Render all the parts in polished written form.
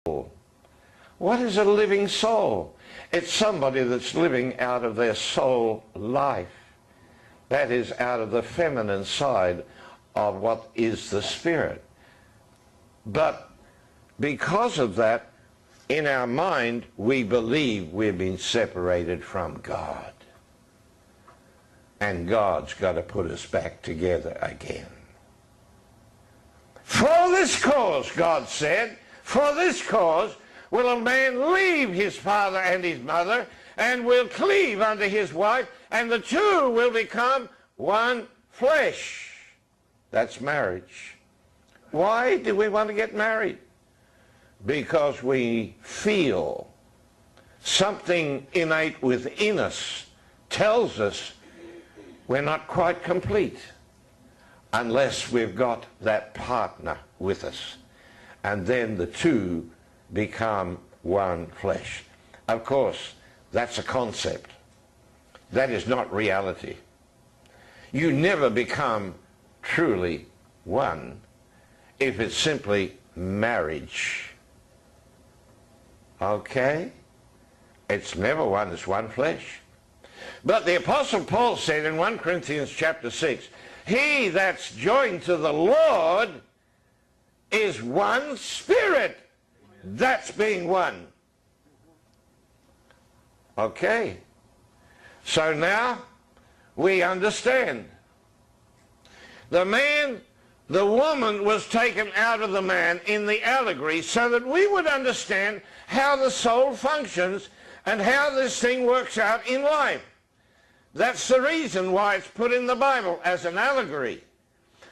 What is a living soul? It's somebody that's living out of their soul life. That is, out of the feminine side of what is the spirit. But because of that, in our mind, we believe we've been separated from God. And God's got to put us back together again. For this cause, God said, for this cause will a man leave his father and his mother, and will cleave unto his wife, and the two will become one flesh. That's marriage. Why do we want to get married? Because we feel something innate within us tells us we're not quite complete unless we've got that partner with us. And then the two become one flesh. Of course, that's a concept. That is not reality. You never become truly one if it's simply marriage. Okay? It's never one, it's one flesh. But the Apostle Paul said in 1 Corinthians chapter 6, he that's joined to the Lord is one spirit. That's being one. Okay. So now we understand. The woman was taken out of the man in the allegory so that we would understand how the soul functions and how this thing works out in life. That's the reason why it's put in the Bible as an allegory,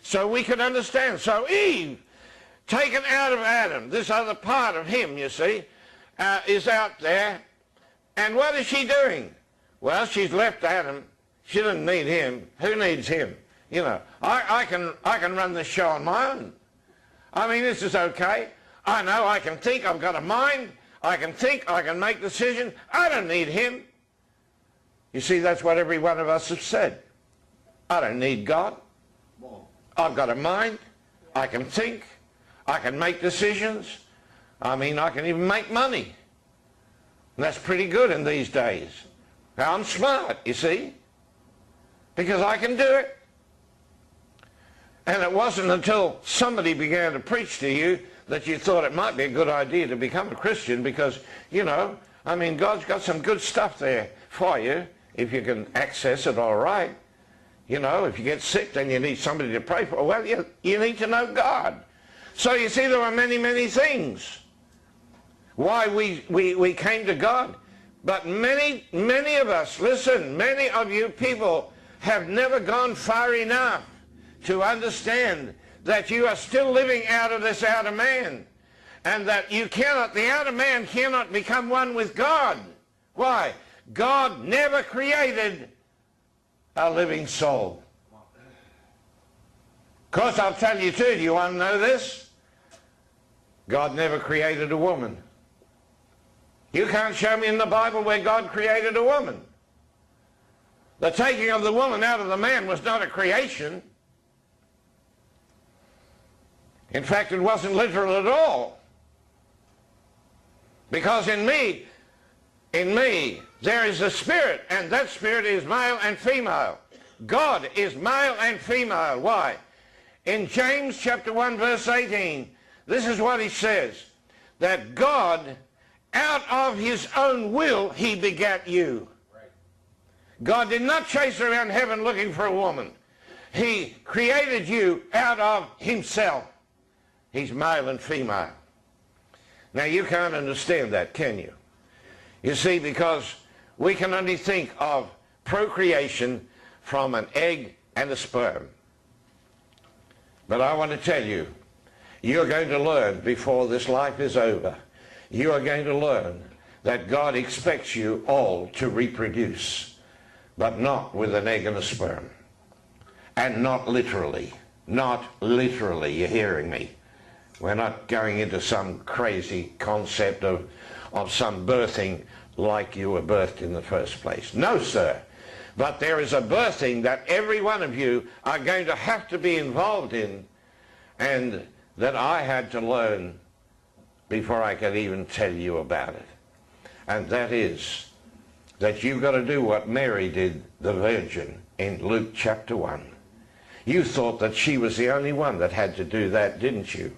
so we could understand. So Eve, taken out of Adam, this other part of him, you see, is out there. And what is she doing? Well, she's left Adam. She doesn't need him. Who needs him? You know, I can run this show on my own. I mean, this is okay. I know I can think. I've got a mind. I can think. I can make decisions. I don't need him. You see, that's what every one of us have said. I don't need God. I've got a mind. I can think. I can make decisions. I mean, I can even make money. And that's pretty good in these days. I'm smart, you see, because I can do it. And it wasn't until somebody began to preach to you that you thought it might be a good idea to become a Christian, because, you know, I mean, God's got some good stuff there for you if you can access it all right. You know, if you get sick, then you need somebody to pray for. Well, you need to know God. So you see, there are many, many things why we came to God. But many of us, listen, many of you people have never gone far enough to understand that you are still living out of this outer man, and that you cannot, the outer man cannot become one with God. Why? God never created a living soul. Of course, I'll tell you too, do you want to know this? God never created a woman. You can't show me in the Bible where God created a woman. The taking of the woman out of the man was not a creation. In fact, it wasn't literal at all. Because in me, there is a spirit, and that spirit is male and female. God is male and female. Why? In James chapter 1 verse 18, this is what he says, that God, out of his own will, he begat you. God did not chase around heaven looking for a woman. He created you out of himself. He's male and female. Now you can't understand that, can you? You see, because we can only think of procreation from an egg and a sperm. But I want to tell you, you're going to learn before this life is over, you are going to learn that God expects you all to reproduce, but not with an egg and a sperm. And not literally. Not literally, you're hearing me. We're not going into some crazy concept of some birthing like you were birthed in the first place. No, sir. But there is a birthing that every one of you are going to have to be involved in, and that I had to learn before I can even tell you about it. And that is that you've got to do what Mary did, the Virgin, in Luke chapter 1. You thought that she was the only one that had to do that, didn't you?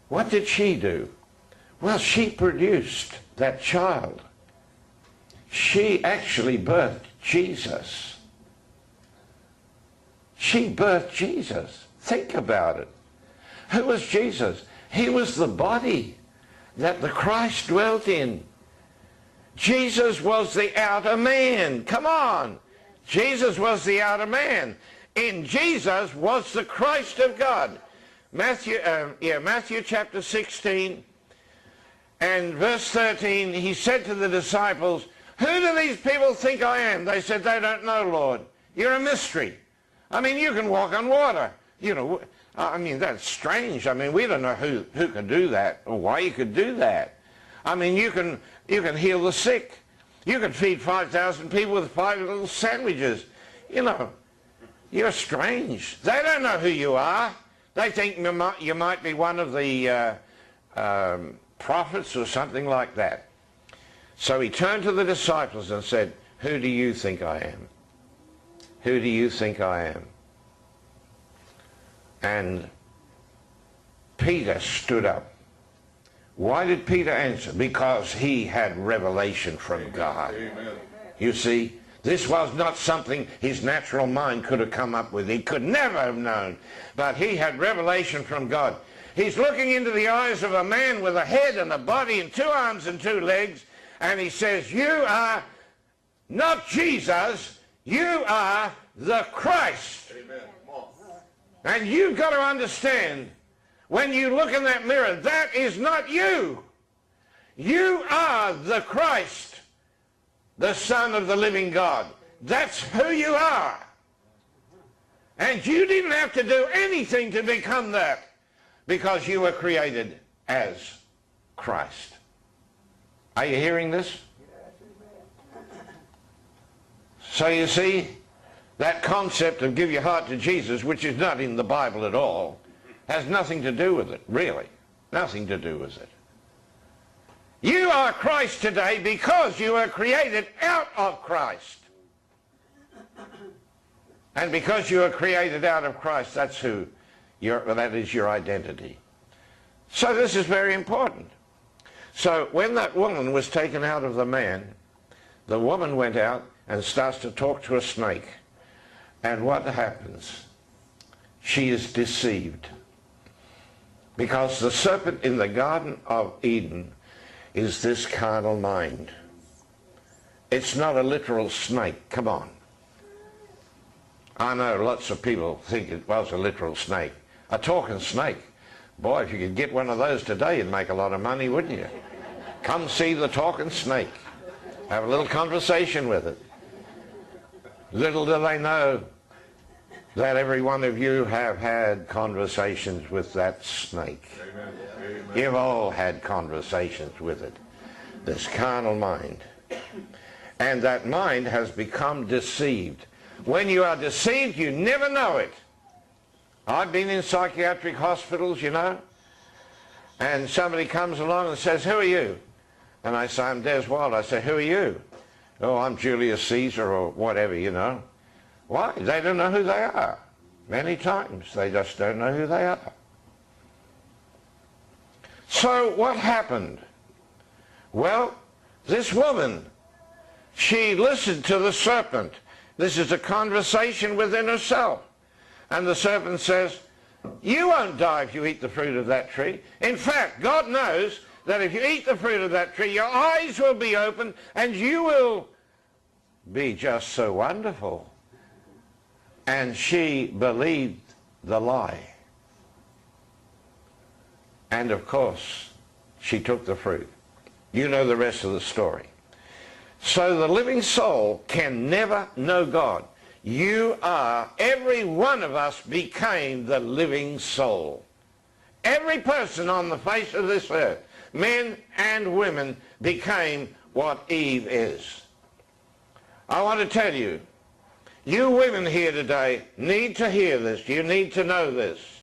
What did she do? Well, she produced that child. She actually birthed Jesus. She birthed Jesus. Think about it. Who was Jesus? He was the body that the Christ dwelt in. Jesus was the outer man. Come on. Jesus was the outer man. In Jesus was the Christ of God. Matthew chapter 16 and verse 13, he said to the disciples, "Who do these people think I am?" They said, "They don't know, Lord. You're a mystery. I mean, you can walk on water." You know, I mean, that's strange. I mean, we don't know who could do that or why you could do that. I mean, you can heal the sick. You can feed 5,000 people with 5 little sandwiches. You know, you're strange. They don't know who you are. They think you might be one of the prophets or something like that. So he turned to the disciples and said, "Who do you think I am? Who do you think I am?" And Peter stood up. Why did Peter answer? Because he had revelation from God. Amen. You see, this was not something his natural mind could have come up with. He could never have known. But he had revelation from God. He's looking into the eyes of a man with a head and a body and 2 arms and 2 legs, and he says, "You are not Jesus, you are the Christ." Amen. And you've got to understand, when you look in that mirror, that is not you. You are the Christ, the Son of the living God. That's who you are. And you didn't have to do anything to become that, because you were created as Christ. Are you hearing this? So you see, that concept of give your heart to Jesus, which is not in the Bible at all, has nothing to do with it, really. Nothing to do with it. You are Christ today because you were created out of Christ. And because you were created out of Christ, that is your identity. So this is very important. So when that woman was taken out of the man, the woman went out and starts to talk to a snake. And what happens? She is deceived. Because the serpent in the Garden of Eden is this carnal mind. It's not a literal snake. Come on. I know lots of people think it was a literal snake. A talking snake. Boy, if you could get one of those today, you'd make a lot of money, wouldn't you? Come see the talking snake. Have a little conversation with it. Little do they know that every one of you have had conversations with that snake. Amen. Amen. You've all had conversations with it. This carnal mind. And that mind has become deceived. When you are deceived, you never know it. I've been in psychiatric hospitals, you know, and somebody comes along and says, "Who are you?" And I say, "I'm Des Wild." I say, "Who are you?" "Oh, I'm Julius Caesar," or whatever, you know. Why? They don't know who they are. Many times they just don't know who they are. So what happened? Well, this woman, she listened to the serpent. This is a conversation within herself. And the serpent says, "You won't die if you eat the fruit of that tree. In fact, God knows that if you eat the fruit of that tree, your eyes will be open and you will be just so wonderful." And she believed the lie. And of course, she took the fruit. You know the rest of the story. So the living soul can never know God. Every one of us became the living soul. Every person on the face of this earth, men and women, became what Eve is. I want to tell you, you women here today need to hear this. You need to know this.